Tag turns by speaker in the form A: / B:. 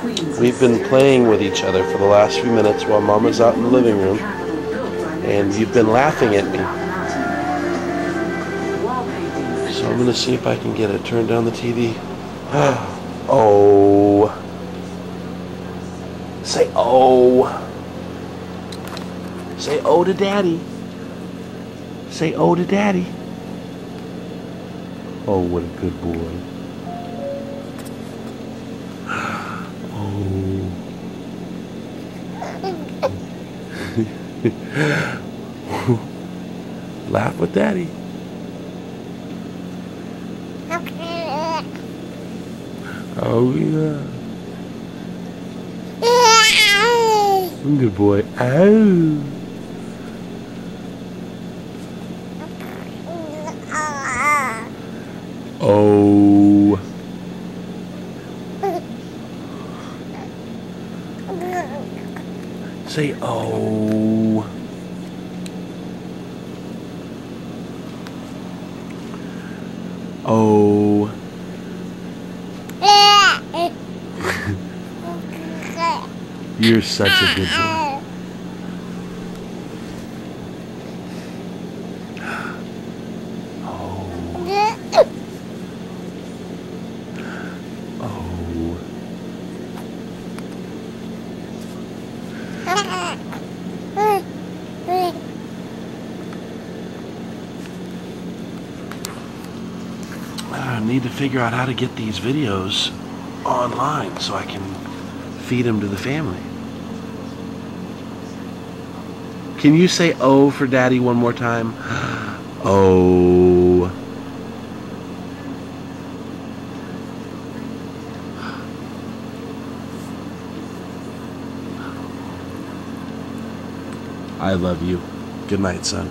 A: We've been playing with each other for the last few minutes while Mama's out in the living room, and you've been laughing at me. So I'm going to see if I can get it. Turn down the TV. Oh. Say oh. Say oh to Daddy. Say oh to Daddy. Oh, what a good boy. Oh. Laugh with Daddy. Oh, yeah. Good boy. Ow. Oh. Say oh. Oh. You're such a good boy. Oh. Oh. I need to figure out how to get these videos online so I can feed them to the family. Can you say oh for Daddy one more time? Oh. I love you. Good night, son.